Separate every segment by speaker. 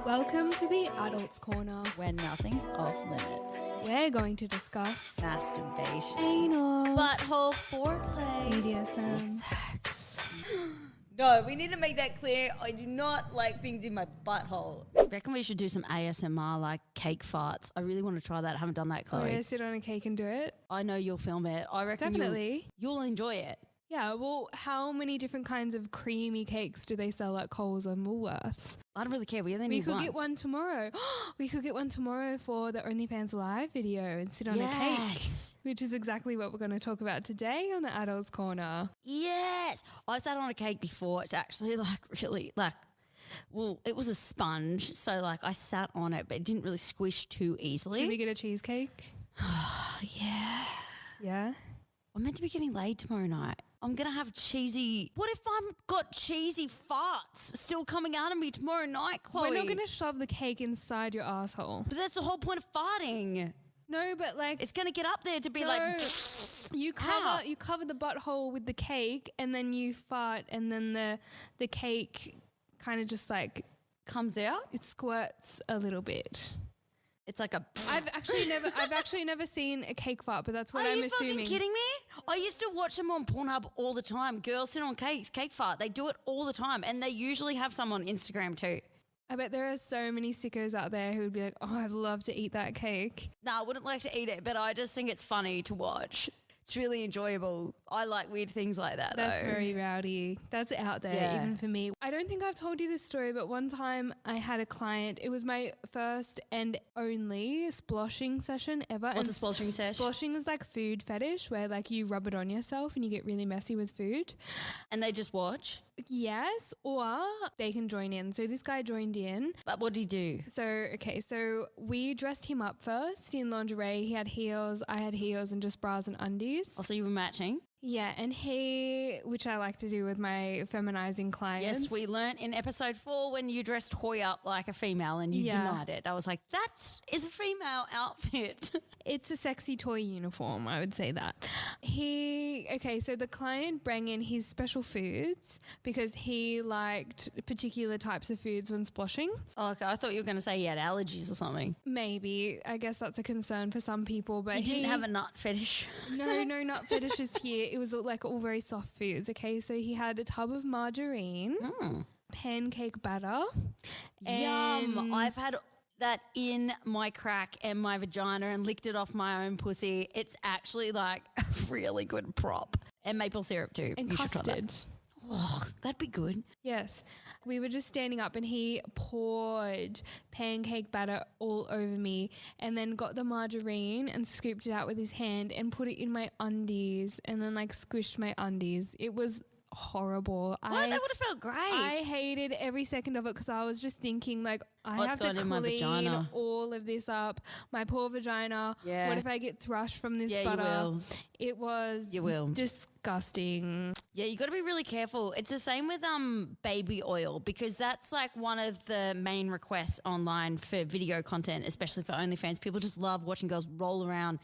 Speaker 1: Welcome to the Adults Corner.
Speaker 2: When nothing's off limits.
Speaker 1: We're going to discuss
Speaker 2: Masturbation.
Speaker 1: anal,
Speaker 2: Butthole foreplay.
Speaker 1: BDSM,
Speaker 2: Sex. No, we need to make that clear. I do not like things in my butthole. I reckon we should do some ASMR, like cake farts. I really want to try that. I haven't done that, Chloe.
Speaker 1: We're going to sit on a cake and do it.
Speaker 2: I know you'll film it. I reckon
Speaker 1: Definitely.
Speaker 2: you'll enjoy it.
Speaker 1: Yeah, well, how many different kinds of creamy cakes do they sell at Coles and Woolworths?
Speaker 2: I don't really care. We only
Speaker 1: We
Speaker 2: need
Speaker 1: could
Speaker 2: one.
Speaker 1: get one tomorrow. We could get one tomorrow for the OnlyFans live video and sit on a cake, which is exactly what we're going to talk about today on the Adults Corner.
Speaker 2: Yes. I sat on a cake before. It's actually like really like, well, it was a sponge. So like I sat on it, but it didn't really squish too easily.
Speaker 1: Should we get a cheesecake?
Speaker 2: Yeah.
Speaker 1: Yeah?
Speaker 2: I'm meant to be getting laid tomorrow night. I'm going to have cheesy... What if I've got cheesy farts still coming out of me tomorrow night, Chloe?
Speaker 1: We're not going to shove the cake inside your asshole.
Speaker 2: But that's the whole point of farting.
Speaker 1: No, but like...
Speaker 2: It's going to get up there to be
Speaker 1: No.
Speaker 2: like...
Speaker 1: You cover the butthole with the cake and then you fart and then the cake kind of just like...
Speaker 2: Comes out?
Speaker 1: It squirts a little bit.
Speaker 2: It's like a...
Speaker 1: I've actually never seen a cake fart, but that's what I'm assuming.
Speaker 2: Are you fucking kidding me? I used to watch them on Pornhub all the time. Girls sit on cake fart. They do it all the time. And they usually have some on Instagram too.
Speaker 1: I bet there are so many sickos out there who would be like, oh, I'd love to eat that cake.
Speaker 2: No, I wouldn't like to eat it, but I just think it's funny to watch. It's really enjoyable. I like weird things like that,
Speaker 1: That's
Speaker 2: though.
Speaker 1: very rowdy. That's out there,
Speaker 2: Yeah.
Speaker 1: even for me. I don't think I've told you this story, but one time I had a client. It was my first and only sploshing session ever.
Speaker 2: What's a sploshing session?
Speaker 1: Sploshing is like food fetish where like you rub it on yourself and you get really messy with food.
Speaker 2: And they just watch?
Speaker 1: Yes, or they can join in. So this guy joined in.
Speaker 2: But what did he do?
Speaker 1: So we dressed him up first in lingerie. He had heels, I had heels and just bras and undies.
Speaker 2: Oh, so you were matching?
Speaker 1: Yeah, and which I like to do with my feminizing clients.
Speaker 2: Yes, we learnt in episode 4 when you dressed Hoy up like a female and you denied it. I was like, that is a female outfit.
Speaker 1: It's a sexy toy uniform, I would say that. So the client brought in his special foods because he liked particular types of foods when sploshing.
Speaker 2: Oh, okay, I thought you were going to say he had allergies or something.
Speaker 1: Maybe. I guess that's a concern for some people. But
Speaker 2: He didn't have a nut fetish.
Speaker 1: No nut fetishes here. It was like all very soft foods. Okay, so he had a tub of margarine, pancake batter.
Speaker 2: Yum. I've had that in my crack and my vagina and licked it off my own pussy. It's actually like a really good prop. And maple syrup too.
Speaker 1: And
Speaker 2: You should try that.
Speaker 1: custard.
Speaker 2: Oh, that'd be good.
Speaker 1: Yes. We were just standing up and he poured pancake batter all over me and then got the margarine and scooped it out with his hand and put it in my undies and then like squished my undies. It was horrible.
Speaker 2: What? That would have felt great.
Speaker 1: I hated every second of it because I was just thinking like I
Speaker 2: What's
Speaker 1: have to
Speaker 2: going in my
Speaker 1: clean
Speaker 2: vagina?
Speaker 1: all of this up. My poor vagina.
Speaker 2: Yeah.
Speaker 1: What if I get thrush from this
Speaker 2: Yeah,
Speaker 1: butter?
Speaker 2: you will.
Speaker 1: It was
Speaker 2: You will.
Speaker 1: disgusting.
Speaker 2: Yeah, you got to be really careful. It's the same with baby oil because that's like one of the main requests online for video content, especially for OnlyFans. People just love watching girls roll around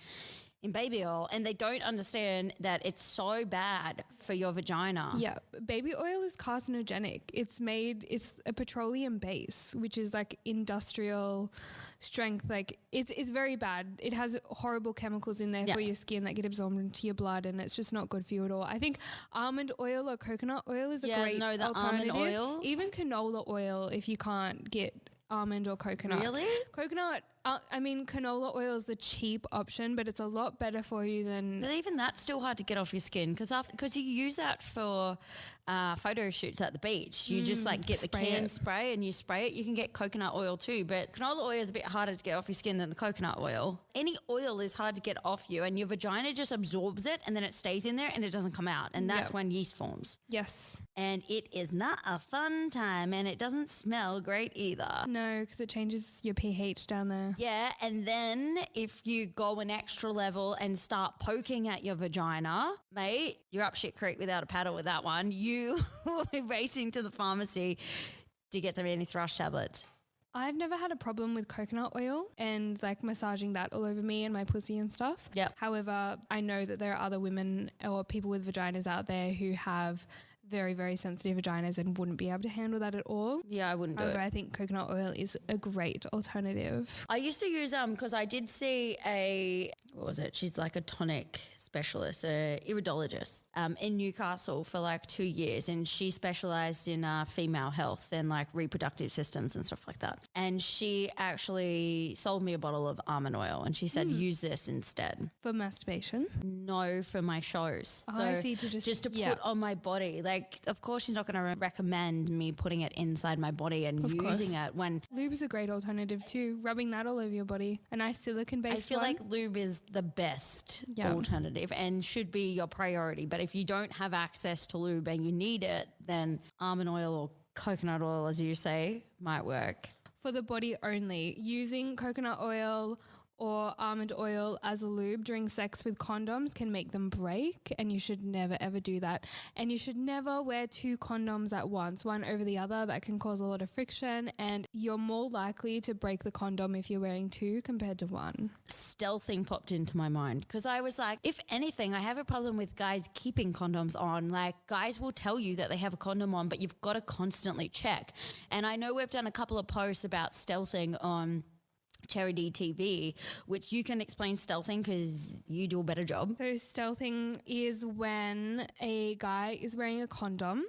Speaker 2: in baby oil and they don't understand that it's so bad for your vagina.
Speaker 1: Yeah, baby oil is carcinogenic. It's a petroleum base, which is like industrial strength. Like it's very bad. It has horrible chemicals in there for your skin that get absorbed into your blood and it's just not good for you at all. I think almond oil or coconut oil is a great
Speaker 2: the
Speaker 1: alternative.
Speaker 2: almond oil.
Speaker 1: Even canola oil if you can't get almond or coconut.
Speaker 2: Really?
Speaker 1: Coconut, canola oil is the cheap option, but it's a lot better for you than...
Speaker 2: But even that's still hard to get off your skin because you use that for photo shoots at the beach. You just like get the can spray and you spray it. You can get coconut oil too, but canola oil is a bit harder to get off your skin than the coconut oil. Any oil is hard to get off you and your vagina just absorbs it and then it stays in there and it doesn't come out and that's when yeast forms.
Speaker 1: Yes.
Speaker 2: And it is not a fun time and it doesn't smell great either.
Speaker 1: No, because it changes your pH down there.
Speaker 2: Yeah, and then if you go an extra level and start poking at your vagina, mate, you're up shit creek without a paddle with that one. You will be racing to the pharmacy to get some anti-thrush tablets.
Speaker 1: I've never had a problem with coconut oil and like massaging that all over me and my pussy and stuff.
Speaker 2: Yep.
Speaker 1: However, I know that there are other women or people with vaginas out there who have very, very sensitive vaginas and wouldn't be able to handle that at all.
Speaker 2: Yeah, I wouldn't do
Speaker 1: However,
Speaker 2: it.
Speaker 1: I think coconut oil is a great alternative.
Speaker 2: I used to use because I did see what was it? She's like a tonic specialist, a iridologist in Newcastle for like 2 years, and she specialized in female health and like reproductive systems and stuff like that. And she actually sold me a bottle of almond oil, and she said use this instead.
Speaker 1: For masturbation?
Speaker 2: No, for my shows.
Speaker 1: Oh, I see, to just
Speaker 2: to put on my body. Like, of course, she's not going to recommend me putting it inside my body and using it when
Speaker 1: lube is a great alternative too. Rubbing that all over your body, a nice silicone-based.
Speaker 2: I feel
Speaker 1: one.
Speaker 2: like lube is the best alternative and should be your priority. But if you don't have access to lube and you need it, then almond oil or coconut oil, as you say, might work.
Speaker 1: For the body only, using coconut oil or almond oil as a lube during sex with condoms can make them break, and you should never ever do that. And you should never wear 2 condoms at once, one over the other. That can cause a lot of friction, and you're more likely to break the condom if you're wearing 2 compared to 1.
Speaker 2: Stealthing popped into my mind because I was like, if anything, I have a problem with guys keeping condoms on. Like, guys will tell you that they have a condom on, but you've got to constantly check. And I know we've done a couple of posts about stealthing on Charity TV, which you can explain stealthing because you do a better job.
Speaker 1: So stealthing is when a guy is wearing a condom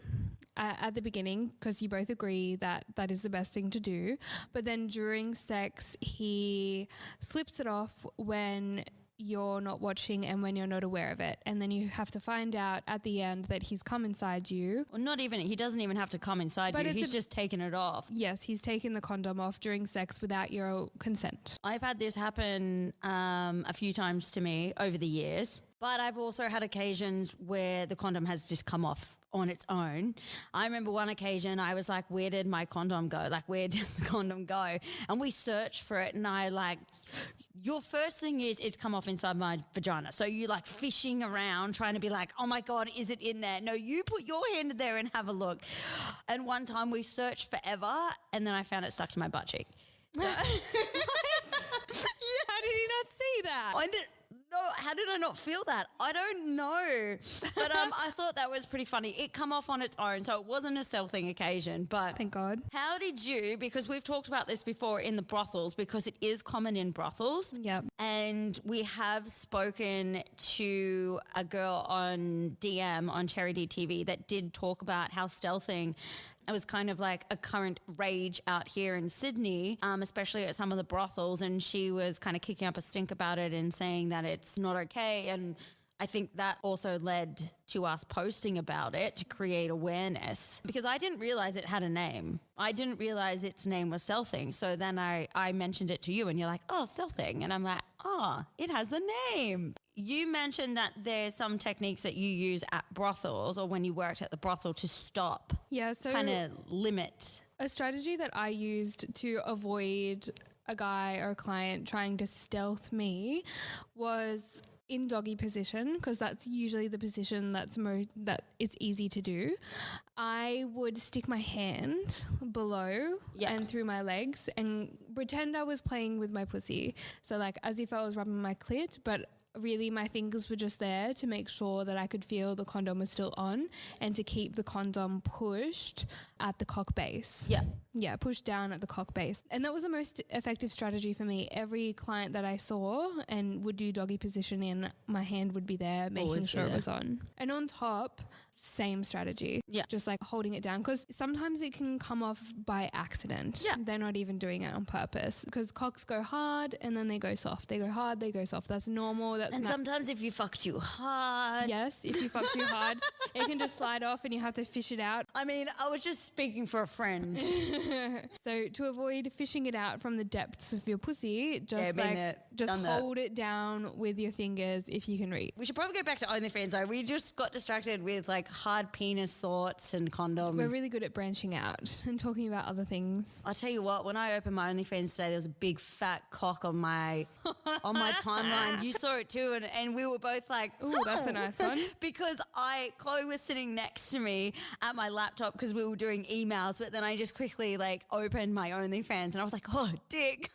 Speaker 1: at the beginning, because you both agree that that is the best thing to do. But then during sex, he slips it off when you're not watching and when you're not aware of it. And then you have to find out at the end that he's come inside you.
Speaker 2: Well, not even, he doesn't even have to come inside you. He's just taken it off.
Speaker 1: Yes, he's taken the condom off during sex without your consent.
Speaker 2: I've had this happen a few times to me over the years, but I've also had occasions where the condom has just come off on its own. I remember one occasion I was like, where did my condom go? Like, where did the condom go? And we searched for it, and I like, your first thing is it's come off inside my vagina. So you like fishing around trying to be like, oh my God, is it in there? No, you put your hand in there and have a look. And one time we searched forever, and then I found it stuck to my butt cheek. So
Speaker 1: What? How did you not see that?
Speaker 2: No, how did I not feel that? I don't know. But I thought that was pretty funny. It come off on its own, so it wasn't a stealthing occasion. But
Speaker 1: Thank God.
Speaker 2: how did you, because we've talked about this before in the brothels, because it is common in brothels.
Speaker 1: Yep.
Speaker 2: And we have spoken to a girl on DM on Charity TV that did talk about how stealthing, it was kind of like a current rage out here in Sydney, especially at some of the brothels. And she was kind of kicking up a stink about it and saying that it's not okay. And I think that also led to us posting about it to create awareness, because I didn't realize it had a name. I didn't realize its name was stealthing. So then I mentioned it to you and you're like, oh, stealthing. And I'm like, oh, it has a name. You mentioned that there's some techniques that you use at brothels or when you worked at the brothel to stop,
Speaker 1: Yeah, so
Speaker 2: kind of limit.
Speaker 1: a strategy that I used to avoid a guy or a client trying to stealth me was in doggy position, because that's usually the position that it's easy to do. I would stick my hand below and through my legs and pretend I was playing with my pussy. So like as if I was rubbing my clit, but really my fingers were just there to make sure that I could feel the condom was still on and to keep the condom pushed at the cock base. Yeah, pushed down at the cock base. And that was the most effective strategy for me. Every client that I saw and would do doggy position in, my hand would be there, making sure it was on. And on top, same strategy.
Speaker 2: Yeah.
Speaker 1: Just like holding it down, because sometimes it can come off by accident.
Speaker 2: Yeah.
Speaker 1: They're not even doing it on purpose, because cocks go hard and then they go soft. They go hard, they go soft. That's normal.
Speaker 2: And sometimes if you fuck too hard.
Speaker 1: Yes, if you fuck too hard, it can just slide off and you have to fish it out.
Speaker 2: I mean, I was just speaking for a friend.
Speaker 1: So to avoid fishing it out from the depths of your pussy, just hold it down with your fingers if you can reach.
Speaker 2: We should probably go back to OnlyFans though. We just got distracted with like hard penis thoughts and condoms.
Speaker 1: We're really good at branching out and talking about other things.
Speaker 2: I'll tell you what, when I opened my OnlyFans today, there was a big fat cock on my timeline. You saw it too, and we were both like,
Speaker 1: ooh, that's a nice one.
Speaker 2: Because Chloe was sitting next to me at my laptop because we were doing emails, but then I just quickly like opened my OnlyFans and I was like, oh, dick.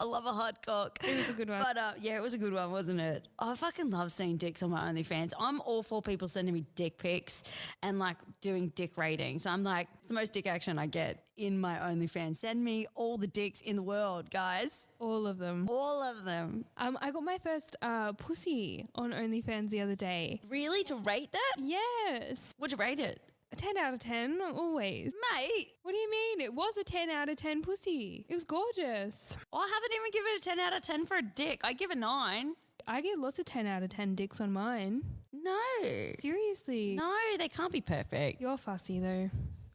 Speaker 2: I love a hard cock.
Speaker 1: It was a good one.
Speaker 2: But yeah, it was a good one, wasn't it? I fucking love seeing dicks on my OnlyFans. I'm all for people sending me dick pics and like doing dick ratings. I'm like, it's the most dick action I get in my OnlyFans. Send me all the dicks in the world, guys.
Speaker 1: All of them.
Speaker 2: All of them.
Speaker 1: I got my first pussy on OnlyFans the other day.
Speaker 2: Really? To rate that?
Speaker 1: Yes.
Speaker 2: Would you rate it?
Speaker 1: A 10 out of 10, always.
Speaker 2: Mate.
Speaker 1: What do you mean? It was a 10 out of 10 pussy. It was gorgeous.
Speaker 2: I haven't even given it a 10 out of 10 for a dick. I give a 9.
Speaker 1: I get lots of 10 out of 10 dicks on mine.
Speaker 2: No.
Speaker 1: Seriously.
Speaker 2: No, they can't be perfect.
Speaker 1: You're fussy though.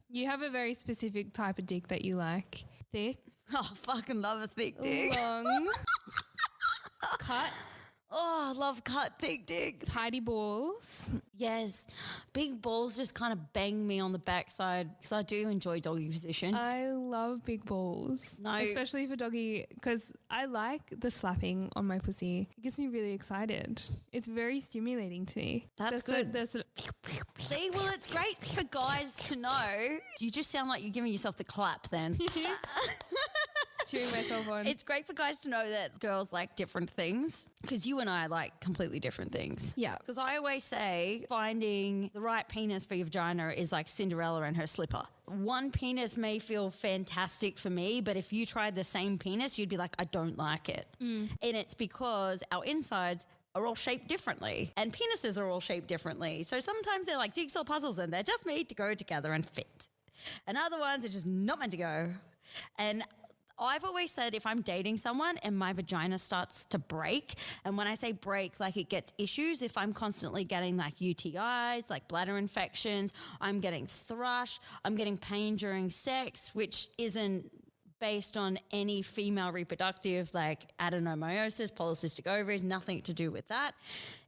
Speaker 1: You have a very specific type of dick that you like. Thick.
Speaker 2: Oh, I fucking love a thick dick.
Speaker 1: Long. Cut.
Speaker 2: Oh, I love cut thick dick.
Speaker 1: Tidy balls.
Speaker 2: Yes. Big balls just kind of bang me on the backside because I do enjoy doggy position.
Speaker 1: I love big balls.
Speaker 2: No.
Speaker 1: Especially for doggy because I like the slapping on my pussy. It gets me really excited. It's very stimulating to me.
Speaker 2: That's good. See, well, it's great for guys to know. You just sound like you're giving yourself the clap then.
Speaker 1: Cheering myself on.
Speaker 2: It's great for guys to know that girls like different things because you and I like completely different things.
Speaker 1: Yeah.
Speaker 2: Because I always say finding the right penis for your vagina is like Cinderella and her slipper. One penis may feel fantastic for me, but if you tried the same penis, you'd be like, I don't like it. And it's because our insides are all shaped differently and penises are all shaped differently. So sometimes they're like jigsaw puzzles and they're just made to go together and fit. And other ones are just not meant to go. And I've always said if I'm dating someone and my vagina starts to break, and when I say break, like it gets issues, if I'm constantly getting like UTIs, like bladder infections, I'm getting thrush, I'm getting pain during sex, which isn't based on any female reproductive like adenomyosis, polycystic ovaries, nothing to do with that,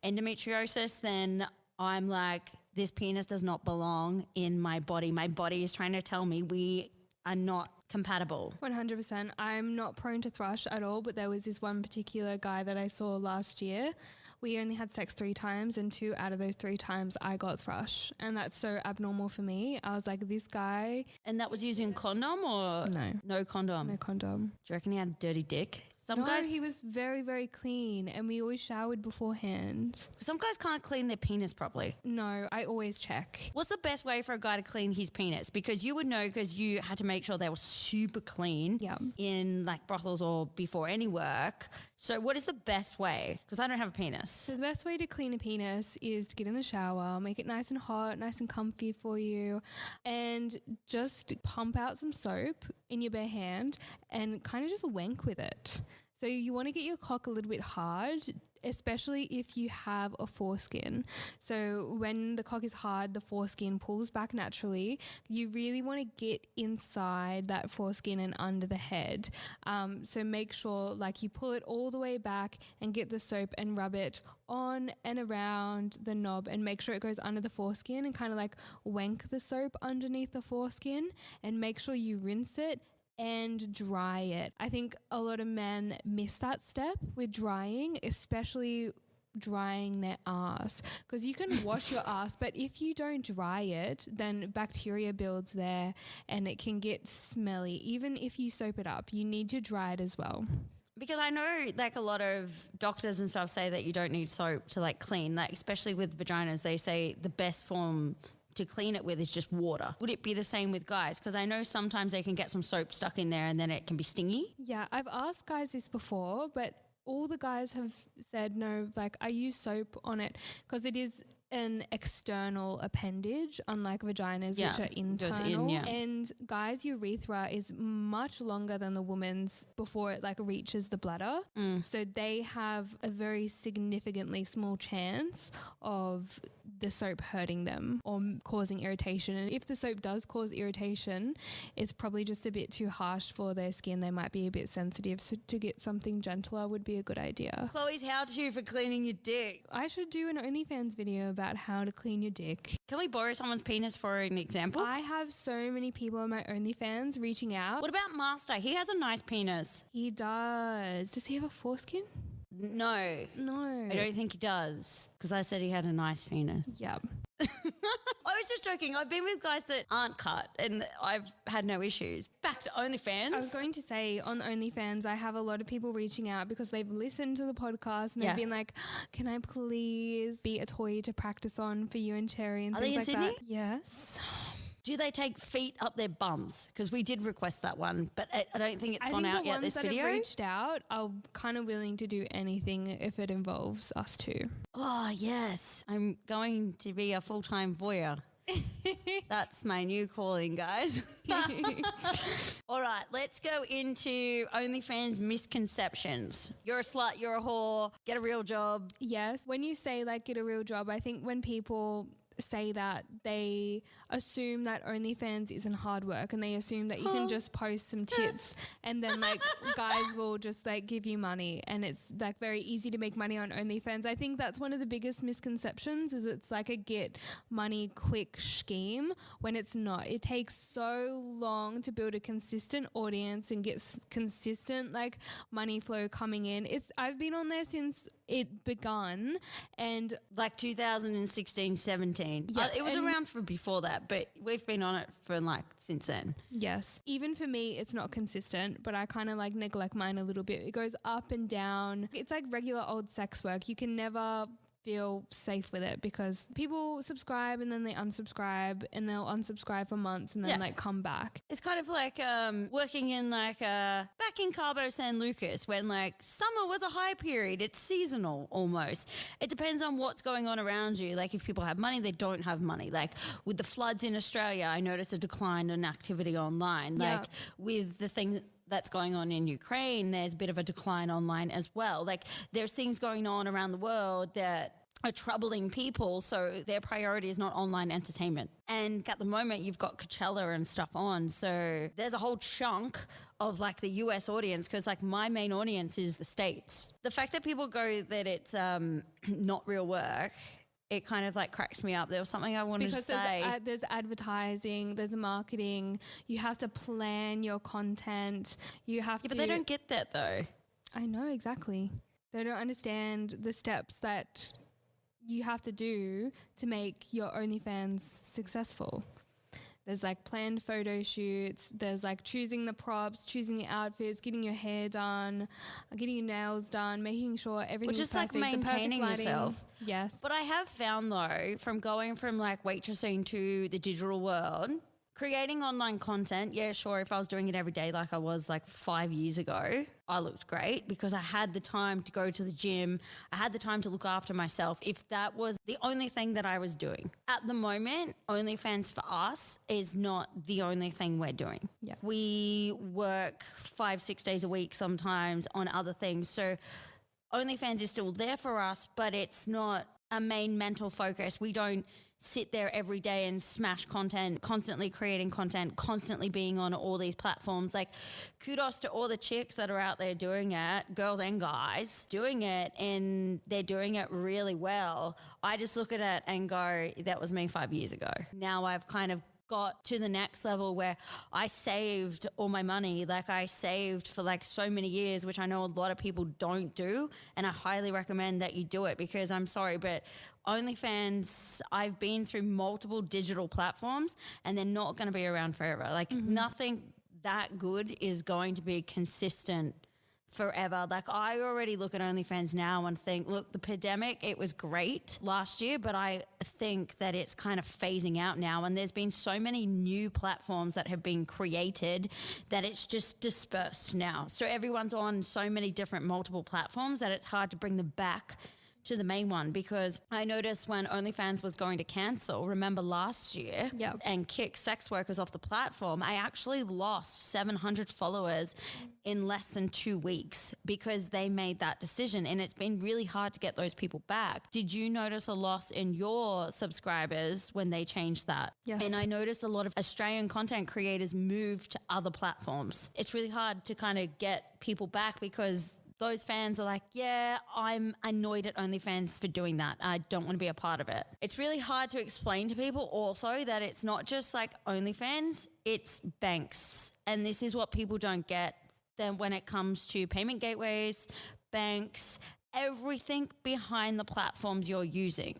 Speaker 2: endometriosis, then I'm like, this penis does not belong in my body. My body is trying to tell me we are not compatible.
Speaker 1: 100%. I'm not prone to thrush at all, but there was this one particular guy that I saw last year. We only had sex 3 times and 2 out of those 3 times I got thrush. And that's so abnormal for me. I was like, this guy...
Speaker 2: And that was using condom or?
Speaker 1: No.
Speaker 2: No condom?
Speaker 1: No condom.
Speaker 2: Do you reckon he had a dirty dick?
Speaker 1: No, he was very, very clean and we always showered beforehand.
Speaker 2: Some guys can't clean their penis properly.
Speaker 1: No, I always check.
Speaker 2: What's the best way for a guy to clean his penis? Because you would know because you had to make sure they were super clean in like brothels or before any work. So what is the best way? Because I don't have a penis.
Speaker 1: So the best way to clean a penis is to get in the shower, make it nice and hot, nice and comfy for you, and just pump out some soap in your bare hand and kind of just wank with it. So you want to get your cock a little bit hard, especially if you have a foreskin. So when the cock is hard, the foreskin pulls back naturally. You really want to get inside that foreskin and under the head. So make sure like you pull it all the way back and get the soap and rub it on and around the knob and make sure it goes under the foreskin and kind of like wank the soap underneath the foreskin and make sure you rinse it and dry it. I think a lot of men miss that step with drying, especially drying their ass, because you can wash your ass, but if you don't dry it, then bacteria builds there and it can get smelly. Even if you soap it up, you need to dry it as well.
Speaker 2: Because I know like a lot of doctors and stuff say that you don't need soap to like clean, like especially with vaginas, they say the best form to clean it with is just water. Would it be the same with guys? Because I know sometimes they can get some soap stuck in there and then it can be stingy.
Speaker 1: Yeah, I've asked guys this before, but all the guys have said no, like I use soap on it because it is an external appendage, unlike vaginas, which are internal. And guys' urethra is much longer than the woman's before it like reaches the bladder. So they have a very significantly small chance of the soap hurting them or causing irritation. And if the soap does cause irritation, it's probably just a bit too harsh for their skin. They might be a bit sensitive. So to get something gentler would be a good idea.
Speaker 2: Chloe's how-to for cleaning your dick.
Speaker 1: I should do an OnlyFans video about how to clean your dick.
Speaker 2: Can we borrow someone's penis for an example?
Speaker 1: I have so many people on my OnlyFans reaching out.
Speaker 2: What about Master? He has a nice penis.
Speaker 1: He does. Does he have a foreskin?
Speaker 2: No. I don't think he does because I said he had a nice penis.
Speaker 1: Yep.
Speaker 2: I was just joking. I've been with guys that aren't cut and I've had no issues. Back to OnlyFans.
Speaker 1: I was going to say on OnlyFans, I have a lot of people reaching out because they've listened to the podcast and they've been like, can I please be a toy to practice on for you and Cherry and
Speaker 2: Are
Speaker 1: things
Speaker 2: they in
Speaker 1: like
Speaker 2: Sydney?
Speaker 1: that? Yes.
Speaker 2: Do they take feet up their bums? Because we did request that one, but I don't think it's gone out yet, this video.
Speaker 1: I think the ones that have reached out are kind of willing to do anything if it involves us two.
Speaker 2: Oh, yes. I'm going to be a full-time voyeur. That's my new calling, guys. All right, let's go into OnlyFans misconceptions. You're a slut, you're a whore, get a real job.
Speaker 1: Yes. When you say like get a real job, I think when people say that, they assume that OnlyFans isn't hard work and they assume that you can just post some tits and then like guys will just like give you money and it's like very easy to make money on OnlyFans. I think that's one of the biggest misconceptions is it's like a get money quick scheme when it's not. It takes so long to build a consistent audience and get consistent like money flow coming in. I've been on there since it begun and
Speaker 2: like 2016, 17.
Speaker 1: Yeah,
Speaker 2: it was around for before that, but we've been on it for like since then.
Speaker 1: Yes. Even for me, it's not consistent, but I kind of like neglect mine a little bit. It goes up and down. It's like regular old sex work. You can never feel safe with it because people subscribe and then they unsubscribe and they'll unsubscribe for months and then like come back.
Speaker 2: It's kind of like working in like back in Cabo San Lucas when like summer was a high period. It's seasonal almost. It depends on what's going on around you. Like if people have money, they don't have money. Like with the floods in Australia, I noticed a decline in activity online. Like with the thing that's going on in Ukraine, there's a bit of a decline online as well. Like there's things going on around the world that are troubling people, so their priority is not online entertainment. And at the moment, you've got Coachella and stuff on, so there's a whole chunk of like the US audience because like my main audience is the States. The fact that people go that it's not real work, it kind of like cracks me up. There was something I wanted to say.
Speaker 1: There's advertising, there's marketing. You have to plan your content. You have to.
Speaker 2: But they don't get that though.
Speaker 1: I know, exactly. They don't understand the steps that you have to do to make your OnlyFans successful. There's like planned photo shoots. There's like choosing the props, choosing the outfits, getting your hair done, getting your nails done, making sure everything is perfect.
Speaker 2: Which is like maintaining yourself.
Speaker 1: Yes.
Speaker 2: But I have found though, from going from like waitressing to the digital world, creating online content, yeah, sure, if I was doing it every day like I was like 5 years ago, I looked great because I had the time to go to the gym. I had the time to look after myself if that was the only thing that I was doing. At the moment, OnlyFans for us is not the only thing we're doing.
Speaker 1: Yeah.
Speaker 2: We work 5-6 days a week sometimes on other things. So OnlyFans is still there for us, but it's not a main mental focus. We don't sit there every day and smash content, constantly creating content, constantly being on all these platforms. Like kudos to all the chicks that are out there doing it, girls and guys doing it, and they're doing it really well. I just look at it and go, that was me 5 years ago. Now I've kind of got to the next level where I saved all my money. Like I saved for like so many years, which I know a lot of people don't do. And I highly recommend that you do it because I'm sorry, but OnlyFans, I've been through multiple digital platforms and they're not going to be around forever. Like nothing that good is going to be consistent forever. Like I already look at OnlyFans now and think, look, the pandemic, it was great last year, but I think that it's kind of phasing out now. And there's been so many new platforms that have been created that it's just dispersed now. So everyone's on so many different multiple platforms that it's hard to bring them back to the main one because I noticed when OnlyFans was going to cancel, remember last year, and kick sex workers off the platform, I actually lost 700 followers in less than 2 weeks because they made that decision and it's been really hard to get those people back. Did you notice a loss in your subscribers when they changed that?
Speaker 1: Yes.
Speaker 2: And I noticed a lot of Australian content creators moved to other platforms. It's really hard to kind of get people back because those fans are like, yeah, I'm annoyed at OnlyFans for doing that. I don't want to be a part of it. It's really hard to explain to people also that it's not just like OnlyFans, it's banks. And this is what people don't get. Then when it comes to payment gateways, banks, everything behind the platforms you're using.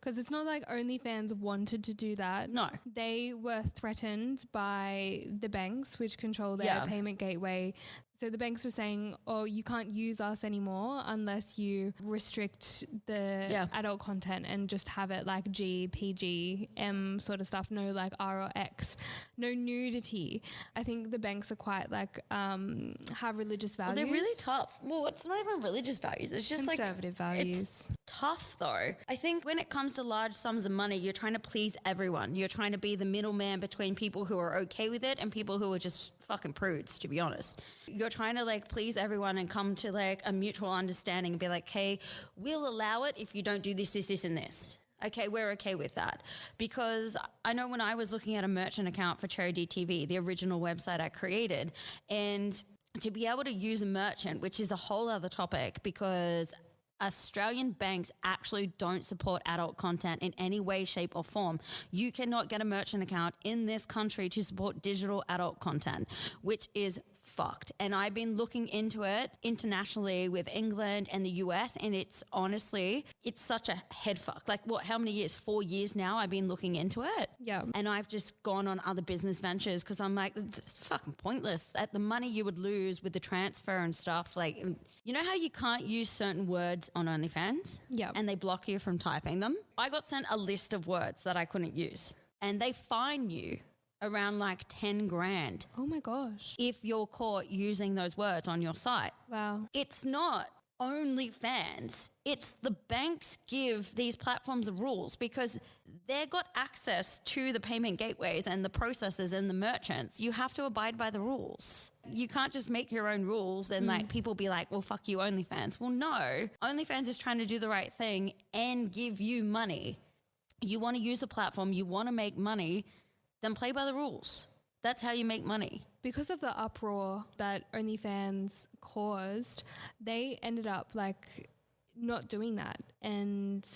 Speaker 1: Because it's not like OnlyFans wanted to do that.
Speaker 2: No.
Speaker 1: They were threatened by the banks, which control their payment gateway. So the banks were saying, oh, you can't use us anymore unless you restrict the adult content and just have it like G, PG, M sort of stuff. No like R or X. No nudity. I think the banks are quite like have religious values.
Speaker 2: Well, they're really tough. Well, it's not even religious values. It's just
Speaker 1: conservative values.
Speaker 2: It's tough though. I think when it comes to large sums of money, you're trying to please everyone. You're trying to be the middleman between people who are okay with it and people who are just fucking prudes, to be honest. You're trying to like please everyone and come to like a mutual understanding and be like, hey, we'll allow it if you don't do this, this, this, and this. Okay, we're okay with that. Because I know when I was looking at a merchant account for Charity TV, the original website I created, and to be able to use a merchant, which is a whole other topic because Australian banks actually don't support adult content in any way, shape or form. You cannot get a merchant account in this country to support digital adult content, which is fucked. And I've been looking into it internationally with England and the US, and it's honestly, it's such a head fuck. Like what, how many years? 4 years now I've been looking into it.
Speaker 1: Yeah.
Speaker 2: And I've just gone on other business ventures because I'm like, it's fucking pointless. At the money you would lose with the transfer and stuff, like, you know how you can't use certain words on OnlyFans?
Speaker 1: Yeah.
Speaker 2: And they block you from typing them? I got sent a list of words that I couldn't use, and they fine you around like 10 grand.
Speaker 1: Oh my gosh.
Speaker 2: If you're caught using those words on your site.
Speaker 1: Wow.
Speaker 2: It's not OnlyFans. It's the banks give these platforms the rules because they've got access to the payment gateways and the processors and the merchants. You have to abide by the rules. You can't just make your own rules and like people be like, well, fuck you, OnlyFans. Well, no. OnlyFans is trying to do the right thing and give you money. You want to use a platform, you want to make money, then play by the rules. That's how you make money.
Speaker 1: Because of the uproar that OnlyFans caused, they ended up like not doing that and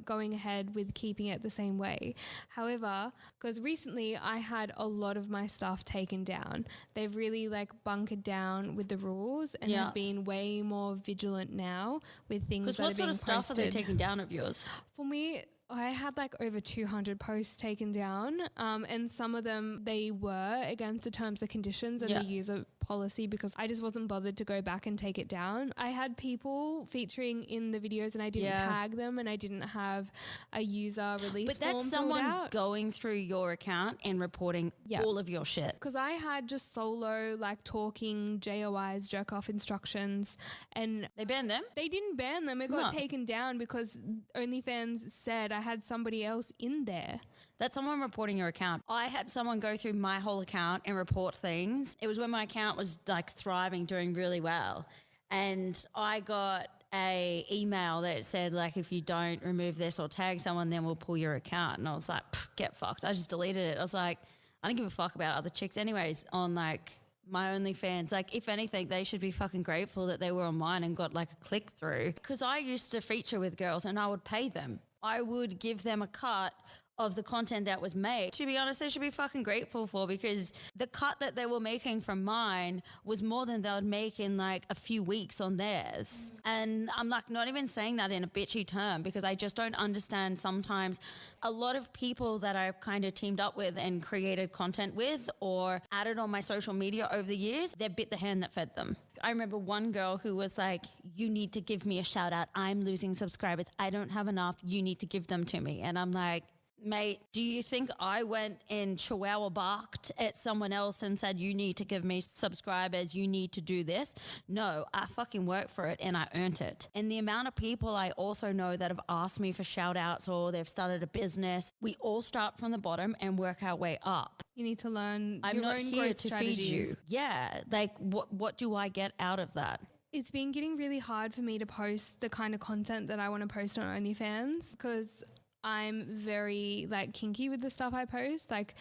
Speaker 1: going ahead with keeping it the same way. However, because recently I had a lot of my stuff taken down. They've really like bunkered down with the rules and have been way more vigilant now with things that are being posted.
Speaker 2: Because what sort of stuff are they taking down of yours?
Speaker 1: For me, I had like over 200 posts taken down, and some of them, they were against the terms and conditions and the user policy because I just wasn't bothered to go back and take it down. I had people featuring in the videos and I didn't tag them and I didn't have a user release
Speaker 2: But that's someone going through your account and reporting all of your shit.
Speaker 1: Because I had just solo like talking JOIs, jerk off instructions, and
Speaker 2: they banned them?
Speaker 1: They didn't ban them. It got taken down because OnlyFans said I had somebody else in there.
Speaker 2: That's someone reporting your account. I had someone go through my whole account and report things. It was when my account was like thriving, doing really well. And I got a email that said like, if you don't remove this or tag someone, then we'll pull your account. And I was like, get fucked. I just deleted it. I was like, I don't give a fuck about other chicks anyways on like my OnlyFans. Like, if anything, they should be fucking grateful that they were on mine and got like a click through. Because I used to feature with girls and I would pay them. I would give them a cut of the content that was made. To be honest, they should be fucking grateful for, because the cut that they were making from mine was more than they would make in like a few weeks on theirs. And I'm like not even saying that in a bitchy term, because I just don't understand sometimes a lot of people that I've kind of teamed up with and created content with or added on my social media over the years, they bit the hand that fed them. I remember one girl who was like, you need to give me a shout out. I'm losing subscribers. I don't have enough. You need to give them to me. And I'm like, mate, do you think I went and chihuahua barked at someone else and said, you need to give me subscribers, you need to do this? No, I fucking worked for it and I earned it. And the amount of people I also know that have asked me for shout outs or they've started a business, we all start from the bottom and work our way up.
Speaker 1: You need to learn
Speaker 2: I'm
Speaker 1: your
Speaker 2: not
Speaker 1: own
Speaker 2: here
Speaker 1: growth
Speaker 2: to
Speaker 1: strategies.
Speaker 2: feed you. Yeah, like what do I get out of that?
Speaker 1: It's been getting really hard for me to post the kind of content that I want to post on OnlyFans because I'm very like kinky with the stuff I post. Like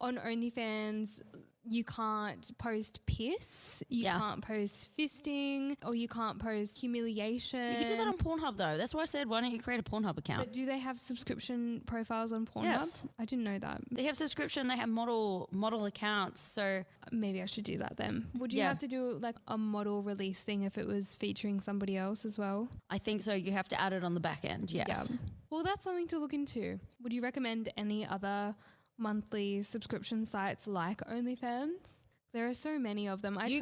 Speaker 1: on OnlyFans, you can't post piss, you
Speaker 2: Yeah.
Speaker 1: can't post fisting, or you can't post humiliation.
Speaker 2: You can do that on Pornhub though. That's why I said, why don't you create a Pornhub account?
Speaker 1: But do they have subscription profiles on Pornhub?
Speaker 2: Yes.
Speaker 1: I didn't know that.
Speaker 2: They have subscription, they have model accounts. So
Speaker 1: Maybe I should do that then. Would you have to do like a model release thing if it was featuring somebody else as well?
Speaker 2: I think so. You have to add it on the back end. Yes.
Speaker 1: Yeah. Well, that's something to look into. Would you recommend any other monthly subscription sites like OnlyFans? There are so many of them. You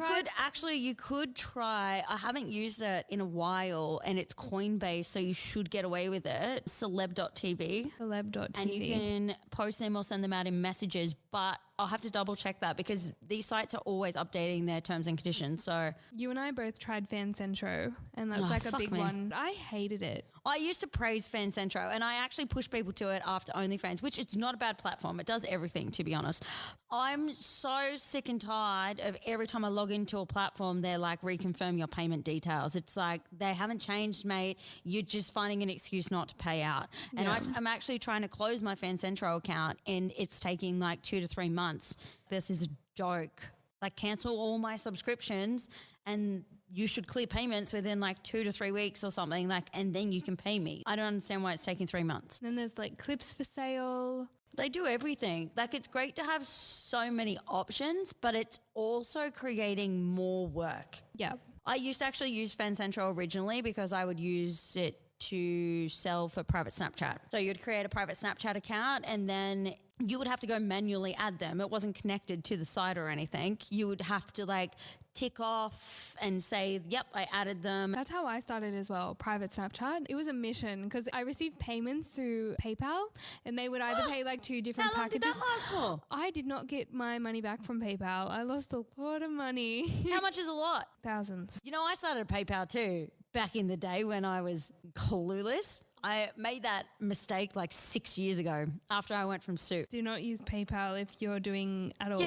Speaker 1: could try, I haven't used it in a while, and it's Coinbase, so you should get away with it, celeb.tv. Celeb.tv.
Speaker 2: And you can post them or send them out in messages, but I'll have to double check that because these sites are always updating their terms and conditions. So
Speaker 1: you and I both tried FanCentro, and that's like a big one. I hated it.
Speaker 2: I used to praise FanCentro, and I actually pushed people to it after OnlyFans, which it's not a bad platform. It does everything, to be honest. I'm so sick and tired of every time I log into a platform, they're like, reconfirm your payment details. It's like, they haven't changed, mate. You're just finding an excuse not to pay out. And I'm actually trying to close my FanCentro account, and it's taking like 2 to 3 months. This is a joke. Like, cancel all my subscriptions and you should clear payments within like 2 to 3 weeks or something, like, and then you can pay me. I don't understand why it's taking 3 months.
Speaker 1: Then there's like clips for sale.
Speaker 2: They do everything. Like, it's great to have so many options, but it's also creating more work.
Speaker 1: Yeah.
Speaker 2: I used to actually use FanCentro originally because I would use it to sell for private Snapchat. So you'd create a private Snapchat account and then you would have to go manually add them. It wasn't connected to the site or anything. You would have to like tick off and say, yep, I added them.
Speaker 1: That's how I started as well, private Snapchat. It was a mission because I received payments through PayPal and they would either pay like 2 different packages.
Speaker 2: How long did that last for?
Speaker 1: I did not get my money back from PayPal. I lost a lot of money.
Speaker 2: How much is a lot?
Speaker 1: Thousands.
Speaker 2: You know, I started PayPal too back in the day when I was clueless. I made that mistake like 6 years ago after I went from Soup.
Speaker 1: Do not use PayPal if you're doing adult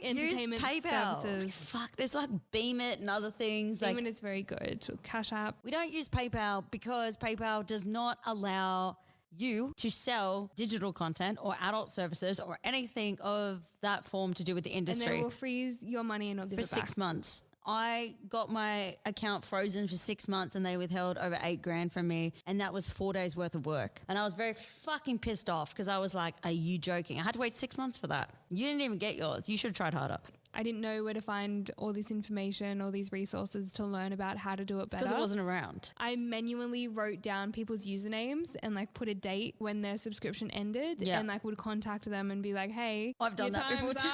Speaker 1: entertainment services.
Speaker 2: Fuck, there's like Beam It and other things.
Speaker 1: Beam It is very good. Cash App.
Speaker 2: We don't use PayPal because PayPal does not allow you to sell digital content or adult services or anything of that form to do with the industry.
Speaker 1: And they will freeze your money and not give it back.
Speaker 2: For 6 months. I got my account frozen for 6 months and they withheld over $8,000 from me, and that was 4 days worth of work. And I was very fucking pissed off because I was like, are you joking? I had to wait 6 months for that. You didn't even get yours. You should have tried harder.
Speaker 1: I didn't know where to find all this information, all these resources to learn about how to do it better.
Speaker 2: Because it wasn't around.
Speaker 1: I manually wrote down people's usernames and like put a date when their subscription ended and like would contact them and be like, hey,
Speaker 2: I've done that before too.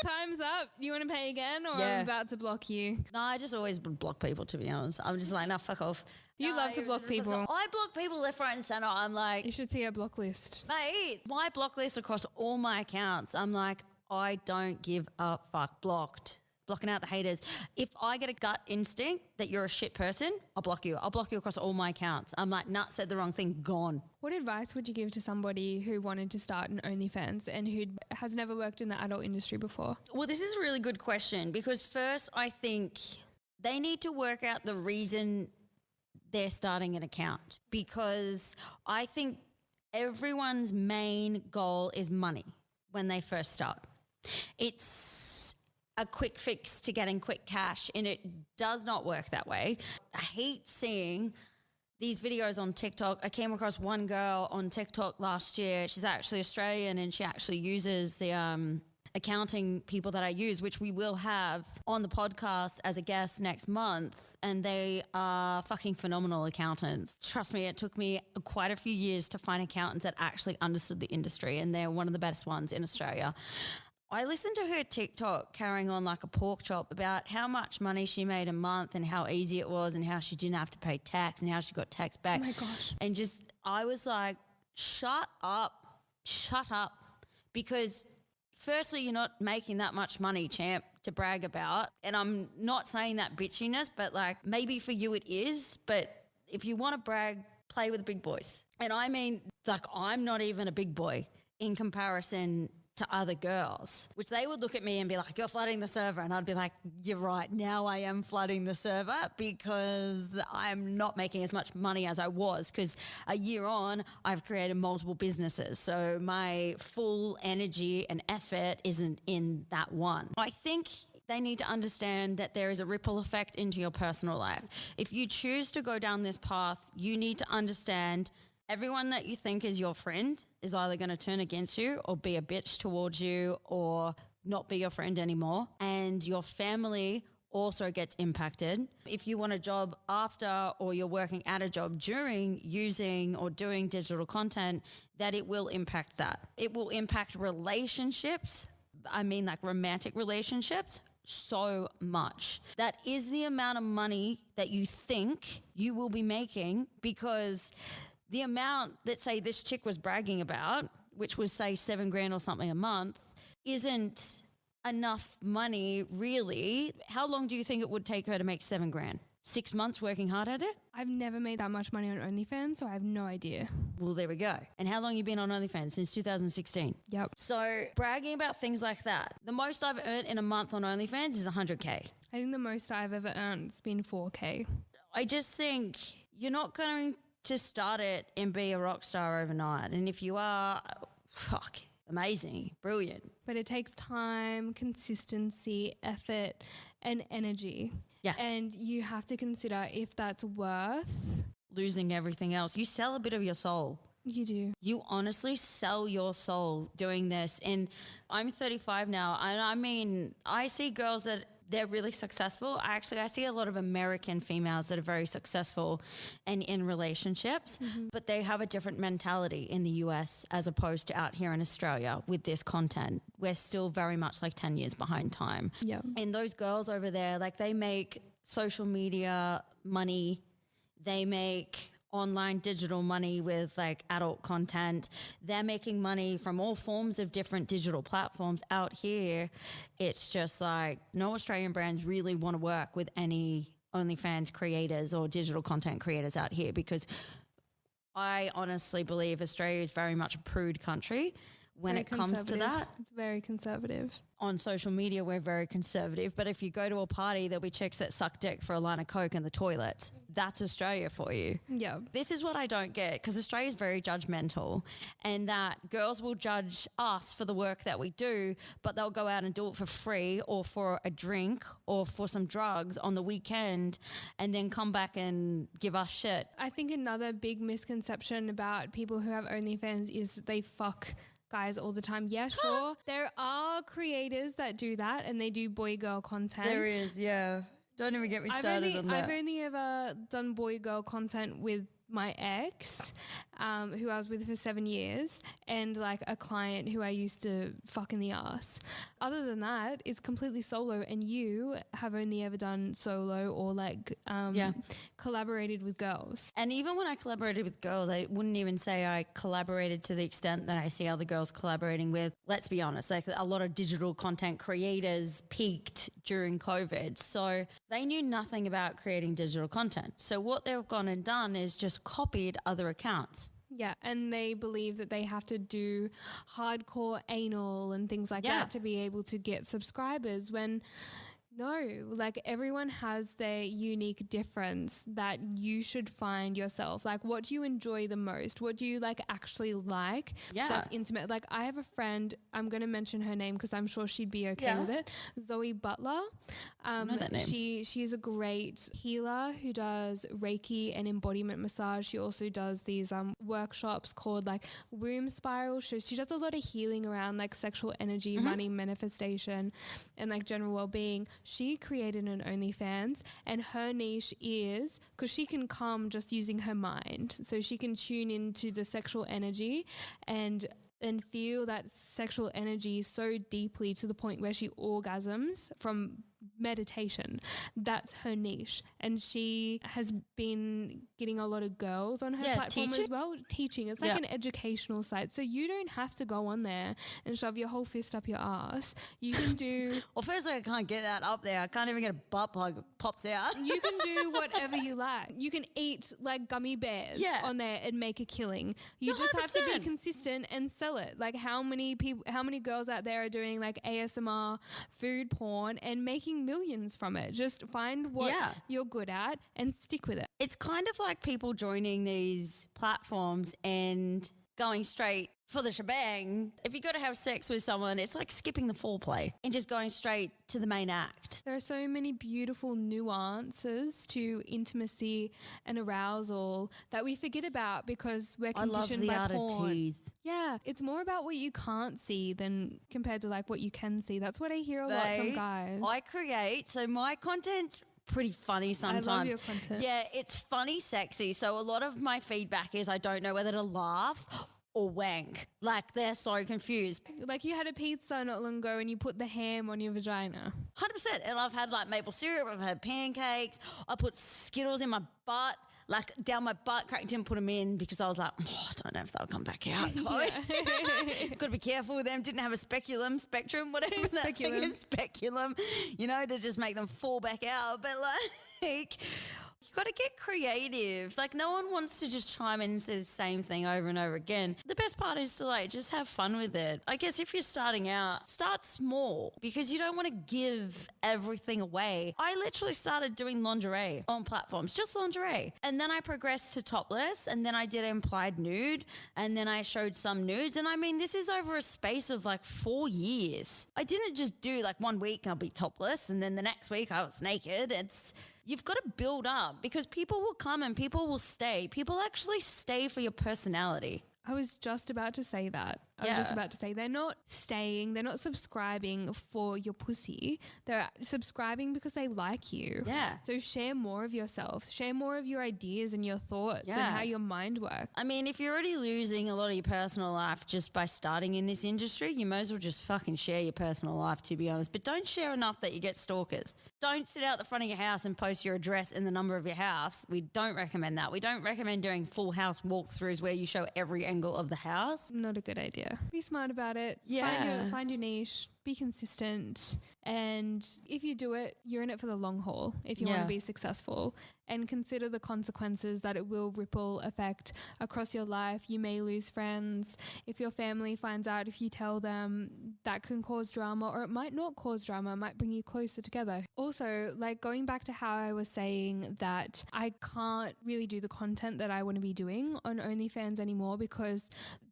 Speaker 1: Time's up. You want to pay again or I'm about to block you?
Speaker 2: No, I just always block people, to be honest. I'm just like, no, fuck off.
Speaker 1: You love to block people.
Speaker 2: I block people left, right and center. I'm like,
Speaker 1: you should see a block list.
Speaker 2: Mate, my block list across all my accounts. I'm like, I don't give a fuck. Blocked. Blocking out the haters. If I get a gut instinct that you're a shit person, I'll block you. I'll block you across all my accounts. I'm like, nah, said the wrong thing, gone.
Speaker 1: What advice would you give to somebody who wanted to start an OnlyFans and who has never worked in the adult industry before?
Speaker 2: Well, this is a really good question because first I think they need to work out the reason they're starting an account, because I think everyone's main goal is money when they first start. It's a quick fix to getting quick cash, and it does not work that way. I hate seeing these videos on TikTok. I came across one girl on TikTok last year. She's actually Australian, and she actually uses the accounting people that I use, which we will have on the podcast as a guest next month, and they are fucking phenomenal accountants. Trust me, it took me quite a few years to find accountants that actually understood the industry, and they're one of the best ones in Australia. I listened to her TikTok carrying on like a pork chop about how much money she made a month and how easy it was and how she didn't have to pay tax and how she got tax back.
Speaker 1: Oh my gosh.
Speaker 2: And just, I was like, shut up, because firstly, you're not making that much money, champ, to brag about. And I'm not saying that bitchiness, but like maybe for you it is. But if you want to brag, play with the big boys. And I mean, like, I'm not even a big boy in comparison to other girls, which they would look at me and be like, you're flooding the server. And I'd be like, you're right. Now I am flooding the server because I'm not making as much money as I was, because a year on, I've created multiple businesses. So my full energy and effort isn't in that one. I think they need to understand that there is a ripple effect into your personal life. If you choose to go down this path, you need to understand everyone that you think is your friend is either going to turn against you or be a bitch towards you or not be your friend anymore. And your family also gets impacted. If you want a job after, or you're working at a job during using or doing digital content, that it will impact that. It will impact relationships. I mean, like romantic relationships, so much. That is the amount of money that you think you will be making, because the amount that, say, this chick was bragging about, which was, say, $7,000 or something a month, isn't enough money, really. How long do you think it would take her to make $7,000? 6 months working hard at it?
Speaker 1: I've never made that much money on OnlyFans, so I have no idea.
Speaker 2: Well, there we go. And how long you been on OnlyFans? Since 2016.
Speaker 1: Yep.
Speaker 2: So bragging about things like that. The most I've earned in a month on OnlyFans is $100K.
Speaker 1: I think the most I've ever earned has been $4K.
Speaker 2: I just think you're not going to start it and be a rock star overnight. And if you are, fuck, amazing, brilliant.
Speaker 1: But it takes time, consistency, effort, and energy.
Speaker 2: Yeah.
Speaker 1: And you have to consider if that's worth
Speaker 2: losing everything else. You sell a bit of your soul.
Speaker 1: You do.
Speaker 2: You honestly sell your soul doing this. And I'm 35 now. And I mean, I see girls that they're really successful. I see a lot of American females that are very successful and in relationships, but they have a different mentality in the US as opposed to out here in Australia with this content. We're still very much like 10 years behind time.
Speaker 1: Yeah.
Speaker 2: And those girls over there, like, they make social media money. They make online digital money with like adult content. They're making money from all forms of different digital platforms. Out here, it's just like no Australian brands really want to work with any OnlyFans creators or digital content creators out here, because I honestly believe Australia is very much a prude country when it comes to that.
Speaker 1: It's very conservative.
Speaker 2: On social media, we're very conservative. But if you go to a party, there'll be chicks that suck dick for a line of Coke in the toilets. That's Australia for you.
Speaker 1: Yeah.
Speaker 2: This is what I don't get, because Australia is very judgmental, and that girls will judge us for the work that we do, but they'll go out and do it for free or for a drink or for some drugs on the weekend and then come back and give us shit.
Speaker 1: I think another big misconception about people who have OnlyFans is that they fuck guys all the time. Yeah, sure. There are creators that do that, and they do boy-girl content.
Speaker 2: There is, yeah. Don't even get me started on that.
Speaker 1: I've only ever done boy-girl content with my ex, who I was with for 7 years, and like a client who I used to fuck in the ass. Other than that, it's completely solo, and you have only ever done solo or like collaborated with girls.
Speaker 2: And even when I collaborated with girls, I wouldn't even say I collaborated to the extent that I see other girls collaborating with. Let's be honest, like a lot of digital content creators peaked during COVID. So they knew nothing about creating digital content. So what they've gone and done is just copied other accounts.
Speaker 1: Yeah, and they believe that they have to do hardcore anal and things like that to be able to get subscribers, when no, like everyone has their unique difference that you should find yourself. Like, what do you enjoy the most? What do you like actually like?
Speaker 2: Yeah.
Speaker 1: That's intimate. Like, I have a friend, I'm going to mention her name because I'm sure she'd be okay with it. Zoe Butler.
Speaker 2: I know that name.
Speaker 1: She's a great healer who does Reiki and embodiment massage. She also does these workshops called like womb spiral. She does a lot of healing around like sexual energy, money manifestation, and like general well-being. She created an OnlyFans, and her niche is because she can come just using her mind. So she can tune into the sexual energy and feel that sexual energy so deeply to the point where she orgasms from meditation. That's her niche. And she has been getting a lot of girls on her platform as well. Teaching. It's like an educational site. So you don't have to go on there and shove your whole fist up your ass. You can do...
Speaker 2: Well, firstly, I can't get that up there. I can't even get a butt plug that pops out.
Speaker 1: You can do whatever you like. You can eat like gummy bears on there and make a killing. You 100%. Just have to be consistent and sell it. Like how many girls out there are doing like ASMR food porn and making millions from it? Just find what you're good at and stick with it.
Speaker 2: It's kind of like people joining these platforms and going straight for the shebang. If you got to have sex with someone, it's like skipping the foreplay and just going straight to the main act.
Speaker 1: There are so many beautiful nuances to intimacy and arousal that we forget about because we're conditioned by porn. Yeah, it's more about what you can't see than compared to like what you can see. That's what I hear a lot from guys.
Speaker 2: I create, so my content's pretty funny sometimes.
Speaker 1: I love your content.
Speaker 2: Yeah, it's funny, sexy. So a lot of my feedback is I don't know whether to laugh or wank. Like they're so confused.
Speaker 1: Like you had a pizza not long ago and you put the ham on your vagina.
Speaker 2: 100%. And I've had like maple syrup, I've had pancakes, I put Skittles in my butt, like down my butt crack, didn't put them in because I was like, I don't know if they'll come back out, Chloe. Got to be careful with them. Didn't have a spectrum, whatever that thing is, speculum, to just make them fall back out. But like... You got to get creative. Like no one wants to just chime in and say the same thing over and over again. The best part is to like just have fun with it. I guess if you're starting out, start small because you don't want to give everything away. I literally started doing lingerie on platforms, just lingerie. And then I progressed to topless and then I did implied nude and then I showed some nudes. And I mean, this is over a space of like 4 years. I didn't just do like 1 week I'll be topless and then the next week I was naked. You've got to build up because people will come and people will stay. People actually stay for your personality.
Speaker 1: I was just about to say that. I was just about to say they're not staying, they're not subscribing for your pussy. They're subscribing because they like you.
Speaker 2: Yeah.
Speaker 1: So share more of yourself. Share more of your ideas and your thoughts and how your mind works.
Speaker 2: I mean, if you're already losing a lot of your personal life just by starting in this industry, you might as well just fucking share your personal life, to be honest. But don't share enough that you get stalkers. Don't sit out the front of your house and post your address and the number of your house. We don't recommend that. We don't recommend doing full house walkthroughs where you show every angle of the house.
Speaker 1: Not a good idea. Be smart about it.
Speaker 2: Yeah.
Speaker 1: Find your niche. Be consistent. And if you do it, you're in it for the long haul if you want to be successful. And consider the consequences that it will ripple effect across your life. You may lose friends. If your family finds out, if you tell them, that can cause drama, or it might not cause drama. It might bring you closer together. Also, like going back to how I was saying that I can't really do the content that I want to be doing on OnlyFans anymore because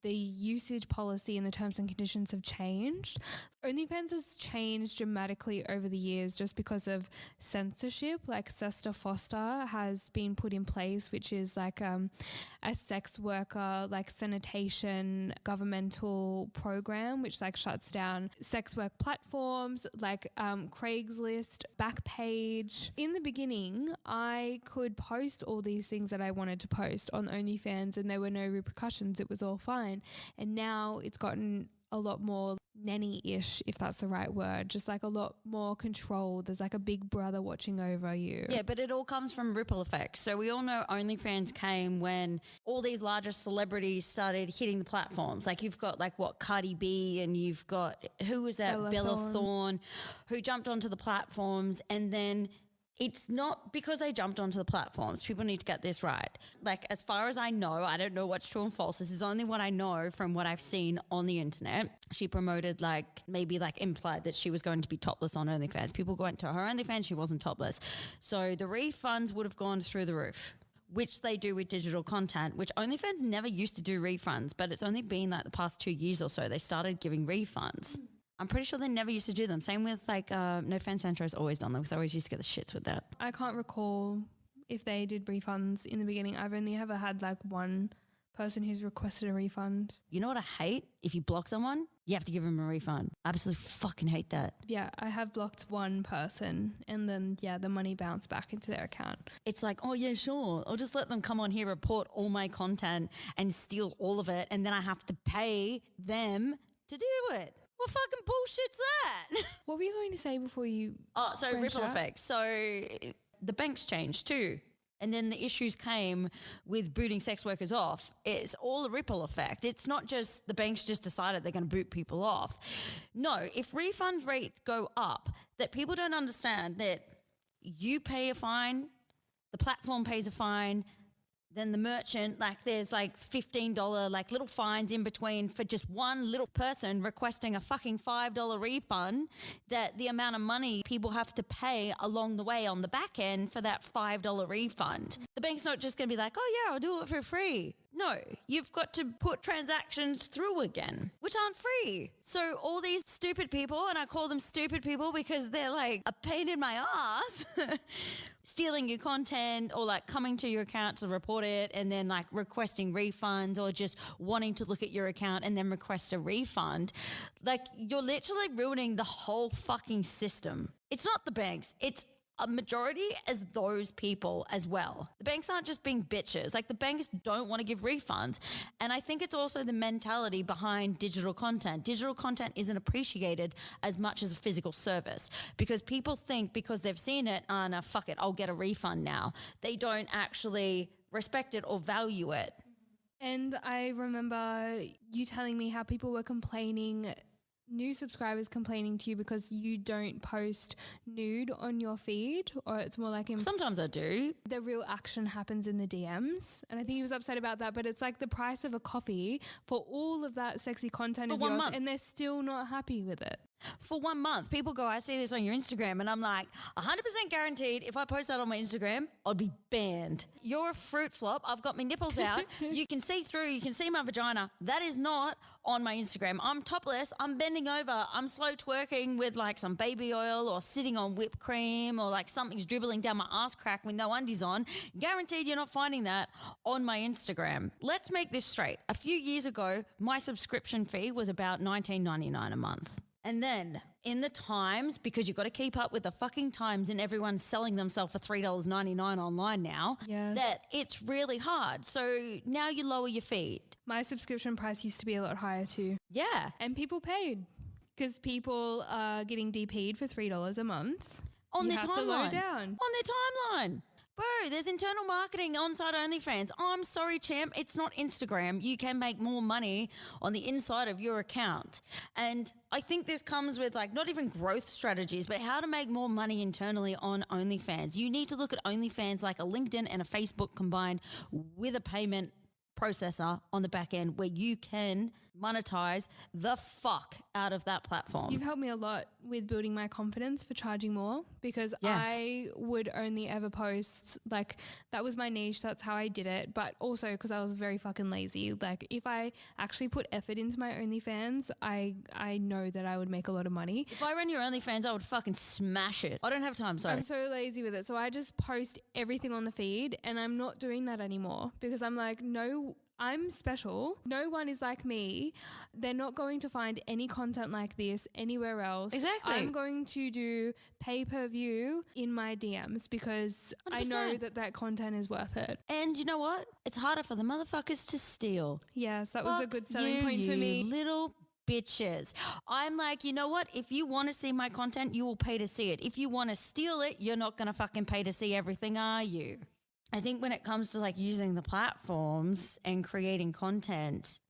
Speaker 1: the usage policy and the terms and conditions have changed. OnlyFans has changed dramatically over the years just because of censorship. Like Sesta Foster has been put in place, which is like a sex worker, like sanitation governmental program, which like shuts down sex work platforms like Craigslist, Backpage. In the beginning, I could post all these things that I wanted to post on OnlyFans and there were no repercussions. It was all fine. And now it's gotten a lot more nanny-ish, if that's the right word, just like a lot more controlled. There's like a big brother watching over you.
Speaker 2: Yeah, but it all comes from ripple effects. So we all know OnlyFans came when all these larger celebrities started hitting the platforms. Like you've got like Cardi B and you've got, who was that? Bella Thorne, who jumped onto the platforms and then it's not because they jumped onto the platforms. People need to get this right. Like, as far as I know, I don't know what's true and false. This is only what I know from what I've seen on the internet. She promoted, maybe implied that she was going to be topless on OnlyFans. People went to her OnlyFans, she wasn't topless. So the refunds would have gone through the roof, which they do with digital content, which OnlyFans never used to do refunds, but it's only been the past 2 years or so they started giving refunds. I'm pretty sure they never used to do them. Same with No Fans Centro's always done them because I always used to get the shits with that.
Speaker 1: I can't recall if they did refunds in the beginning. I've only ever had one person who's requested a refund.
Speaker 2: You know what I hate? If you block someone, you have to give them a refund. I absolutely fucking hate that.
Speaker 1: Yeah, I have blocked one person and then, the money bounced back into their account.
Speaker 2: It's like, oh yeah, sure. I'll just let them come on here, report all my content and steal all of it and then I have to pay them to do it. What fucking bullshit's that?
Speaker 1: What were you going to say before you?
Speaker 2: Oh, so
Speaker 1: branched
Speaker 2: ripple
Speaker 1: out?
Speaker 2: effect. So the banks changed too. And then the issues came with booting sex workers off. It's all a ripple effect. It's not just the banks just decided they're going to boot people off. No, if refund rates go up, that people don't understand that you pay a fine, the platform pays a fine, then the merchant, like there's like $15 like little fines in between for just one little person requesting a fucking $5 refund, that the amount of money people have to pay along the way on the back end for that $5 refund. The bank's not just going to be like, oh yeah, I'll do it for free. No, you've got to put transactions through again, which aren't free. So all these stupid people, and I call them stupid people because they're like a pain in my ass, stealing your content or like coming to your account to report it and then like requesting refunds or just wanting to look at your account and then request a refund. Like you're literally ruining the whole fucking system. It's not the banks. It's a majority as those people as well. The banks aren't just being bitches. Like the banks don't want to give refunds. And I think it's also the mentality behind digital content. Digital content isn't appreciated as much as a physical service because people think because they've seen it, oh no, fuck it, I'll get a refund now. They don't actually respect it or value it.
Speaker 1: And I remember you telling me how people were complaining, new subscribers complaining to you because you don't post nude on your feed, or it's more like
Speaker 2: Sometimes I do.
Speaker 1: the real action happens in the DMs. And I think he was upset about that, but it's like the price of a coffee for all of that sexy content
Speaker 2: For
Speaker 1: of
Speaker 2: 1
Speaker 1: yours,
Speaker 2: month.
Speaker 1: and they're still not happy with it.
Speaker 2: For 1 month, people go, I see this on your Instagram, and I'm like, 100% guaranteed if I post that on my Instagram, I'll be banned. You're a fruit flop. I've got my nipples out. You can see through. You can see my vagina. That is not on my Instagram. I'm topless. I'm bending over. I'm slow twerking with like some baby oil or sitting on whipped cream or like something's dribbling down my ass crack with no undies on. Guaranteed you're not finding that on my Instagram. Let's make this straight. A few years ago, my subscription fee was about $19.99 a month. And then in the Times, because you've got to keep up with the fucking Times and everyone's selling themselves for $3.99 online now,
Speaker 1: Yes.
Speaker 2: that it's really hard. So now you lower your fee.
Speaker 1: My subscription price used to be a lot higher too.
Speaker 2: Yeah.
Speaker 1: And people paid because people are getting DP'd for $3 a month.
Speaker 2: On
Speaker 1: You
Speaker 2: their
Speaker 1: have to lower
Speaker 2: timeline.
Speaker 1: down.
Speaker 2: On their timeline. Bro, there's internal marketing on-site OnlyFans. Oh, I'm sorry, champ. It's not Instagram. You can make more money on the inside of your account. And I think this comes with like not even growth strategies, but how to make more money internally on OnlyFans. You need to look at OnlyFans like a LinkedIn and a Facebook combined with a payment processor on the back end where you can monetize the fuck out of that platform.
Speaker 1: You've helped me a lot with building my confidence for charging more because
Speaker 2: Yeah.
Speaker 1: I would only ever post, like, that was my niche. That's how I did it. But also because I was very fucking lazy. Like, if I actually put effort into my OnlyFans, I know that I would make a lot of money.
Speaker 2: If I ran your OnlyFans, I would fucking smash it. I don't have time, sorry.
Speaker 1: I'm so lazy with it. So I just post everything on the feed, and I'm not doing that anymore because I'm like, no, I'm special. No one is like me. They're not going to find any content like this anywhere else.
Speaker 2: Exactly.
Speaker 1: I'm going to do pay-per-view in my DMs because I know
Speaker 2: 100%.
Speaker 1: that content is worth it.
Speaker 2: And you know what? It's harder for the motherfuckers to steal.
Speaker 1: Yes, that was a
Speaker 2: Fuck
Speaker 1: good selling
Speaker 2: you,
Speaker 1: point for
Speaker 2: you
Speaker 1: me.
Speaker 2: little bitches. I'm like, you know what? If you want to see my content, you will pay to see it. If you want to steal it, you're not going to fucking pay to see everything, are you? I think when it comes to like using the platforms and creating content,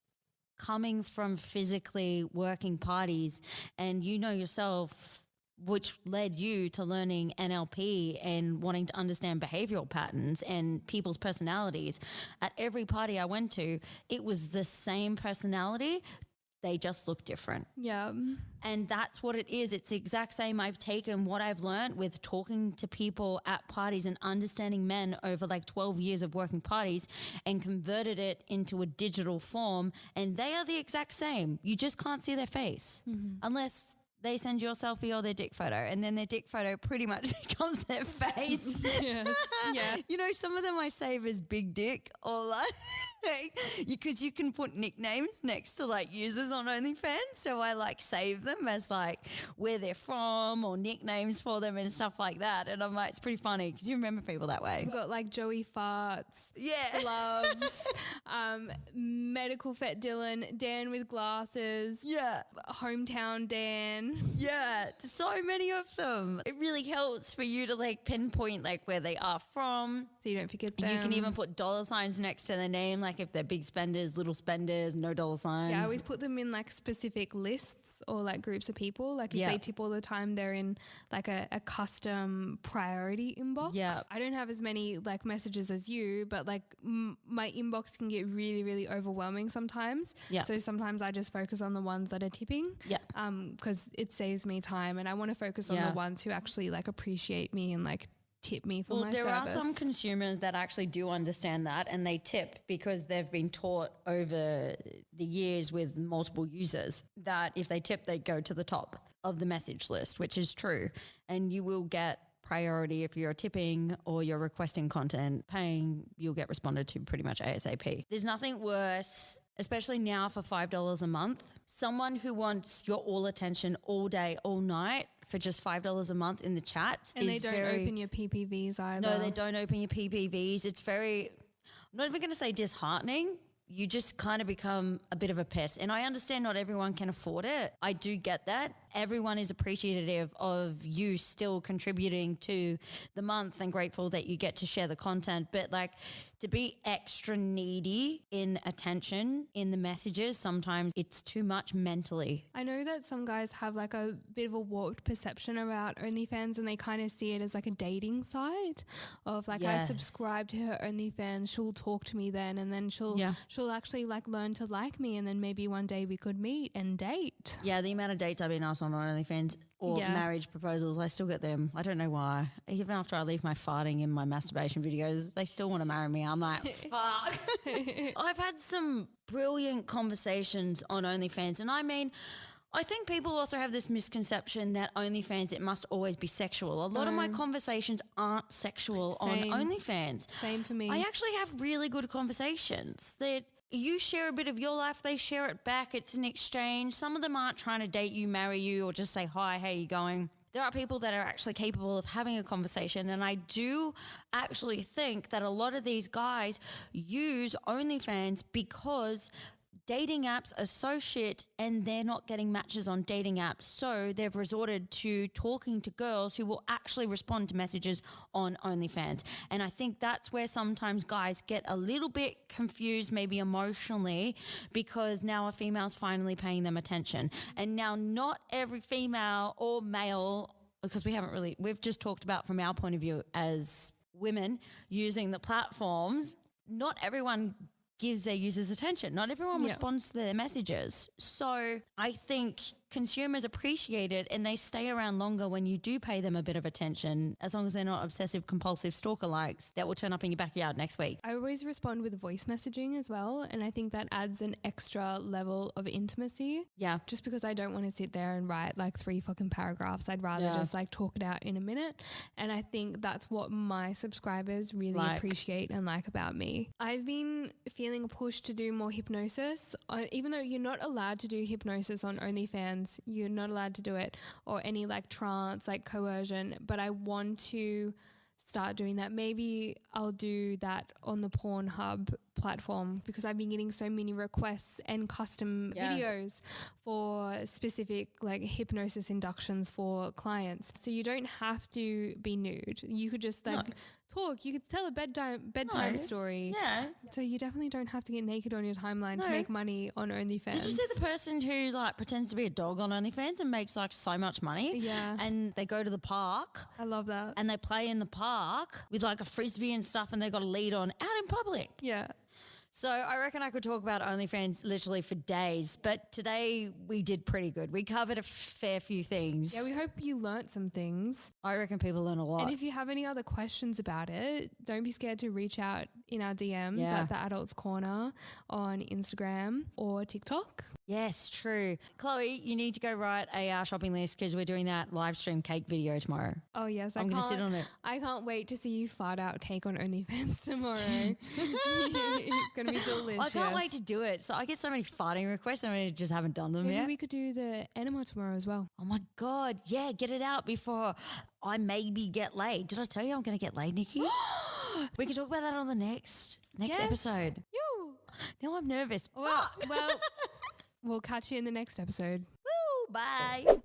Speaker 2: coming from physically working parties, and you know yourself, which led you to learning NLP and wanting to understand behavioral patterns and people's personalities. At every party I went to, it was the same personality. They just look different.
Speaker 1: Yeah.
Speaker 2: And that's what it is. It's the exact same. I've taken what I've learned with talking to people at parties and understanding men over like 12 years of working parties and converted it into a digital form. And they are the exact same. You just can't see their face unless they send you a selfie or their dick photo, and then their dick photo pretty much becomes their face.
Speaker 1: Yes. Yeah.
Speaker 2: You know, some of them I save as big dick or like, because you can put nicknames next to like users on OnlyFans. So I like save them as like where they're from or nicknames for them and stuff like that. And I'm like, it's pretty funny because you remember people that way.
Speaker 1: We've got like Joey Farts,
Speaker 2: Yeah.
Speaker 1: Gloves, Medical Vet Dylan, Dan with glasses,
Speaker 2: Yeah.
Speaker 1: Hometown Dan.
Speaker 2: Yeah, so many of them. It really helps for you to like pinpoint like where they are from.
Speaker 1: So you don't forget them.
Speaker 2: You can even put dollar signs next to their name, like if they're big spenders, little spenders, no dollar signs.
Speaker 1: Yeah, I always put them in like specific lists or like groups of people. Like if they tip all the time, they're in like a custom priority inbox.
Speaker 2: Yeah.
Speaker 1: I don't have as many like messages as you, but like my inbox can get really, really overwhelming sometimes.
Speaker 2: Yeah.
Speaker 1: So sometimes I just focus on the ones that are tipping.
Speaker 2: Yeah.
Speaker 1: Because it saves me time, and I want to focus on the ones who actually like appreciate me and like tip me for my service.
Speaker 2: There are some consumers that actually do understand that, and they tip because they've been taught over the years with multiple users that if they tip, they go to the top of the message list, which is true. And you will get priority if you're tipping or you're requesting content, paying, you'll get responded to pretty much ASAP. There's nothing worse, especially now for $5 a month. Someone who wants your all attention all day, all night for just $5 a month in the chats.
Speaker 1: And they don't open your PPVs either.
Speaker 2: No, they don't open your PPVs. It's very, I'm not even going to say disheartening. You just kind of become a bit of a pest. And I understand not everyone can afford it. I do get that. Everyone is appreciative of you still contributing to the month and grateful that you get to share the content. But like to be extra needy in attention in the messages, sometimes it's too much mentally.
Speaker 1: I know that some guys have like a bit of a warped perception about OnlyFans, and they kind of see it as like a dating site of like, I subscribe to her OnlyFans, she'll talk to me then, and then she'll actually like learn to like me, and then maybe one day we could meet and date.
Speaker 2: Yeah, the amount of dates I've been asked on OnlyFans or marriage proposals, I still get them. I don't know why. Even after I leave my farting in my masturbation videos, they still want to marry me. I'm like, fuck. I've had some brilliant conversations on OnlyFans, and I mean, I think people also have this misconception that OnlyFans, it must always be sexual. A lot of my conversations aren't sexual on OnlyFans.
Speaker 1: Same for me.
Speaker 2: I actually have really good conversations that you share a bit of your life, they share it back. It's an exchange. Some of them aren't trying to date you, marry you, or just say, hi, how you going? There are people that are actually capable of having a conversation, and I do actually think that a lot of these guys use OnlyFans because dating apps are so shit and they're not getting matches on dating apps. So they've resorted to talking to girls who will actually respond to messages on OnlyFans. And I think that's where sometimes guys get a little bit confused, maybe emotionally, because now a female's finally paying them attention. And now not every female or male, because we've just talked about from our point of view as women using the platforms, not everyone gives their users attention. Not everyone responds to their messages. So I think consumers appreciate it and they stay around longer when you do pay them a bit of attention, as long as they're not obsessive compulsive stalker likes that will turn up in your backyard next week.
Speaker 1: I always respond with voice messaging as well, and I think that adds an extra level of intimacy.
Speaker 2: Yeah.
Speaker 1: Just because I don't want to sit there and write like 3 fucking paragraphs. I'd rather just like talk it out in a minute. And I think that's what my subscribers really appreciate and like about me. I've been feeling a push to do more hypnosis, even though you're not allowed to do hypnosis on OnlyFans. You're not allowed to do it, or any like trance, like coercion, but I want to start doing that. Maybe I'll do that on the Pornhub platform, because I've been getting so many requests and custom videos for specific like hypnosis inductions for clients. So you don't have to be nude. You could just like talk. You could tell a bedtime story.
Speaker 2: Yeah.
Speaker 1: So you definitely don't have to get naked on your timeline to make money on OnlyFans.
Speaker 2: Did you see the person who like pretends to be a dog on OnlyFans and makes like so much money?
Speaker 1: Yeah.
Speaker 2: And they go to the park.
Speaker 1: I love that.
Speaker 2: And they play in the park with like a frisbee and stuff, and they got a lead on out in public.
Speaker 1: Yeah.
Speaker 2: So I reckon I could talk about OnlyFans literally for days, but today we did pretty good. We covered a fair few things.
Speaker 1: Yeah, we hope you learnt some things.
Speaker 2: I reckon people learn a lot.
Speaker 1: And if you have any other questions about it, don't be scared to reach out in our DMs at the Adults Corner on Instagram or TikTok.
Speaker 2: Yes, true. Chloe, you need to go write a shopping list because we're doing that live stream cake video tomorrow.
Speaker 1: Oh, yes.
Speaker 2: I'm going to sit on it.
Speaker 1: I can't wait to see you fart out cake on OnlyFans tomorrow. It's going to be delicious.
Speaker 2: I can't wait to do it. So I get so many farting requests and we just haven't done them yet.
Speaker 1: Maybe we could do the enema tomorrow as well.
Speaker 2: Oh, my God. Yeah, get it out before I maybe get laid. Did I tell you I'm going to get laid, Nikki? We can talk about that on the next episode.
Speaker 1: Yoo.
Speaker 2: Now I'm nervous.
Speaker 1: Well, we'll catch you in the next episode.
Speaker 2: Woo, bye.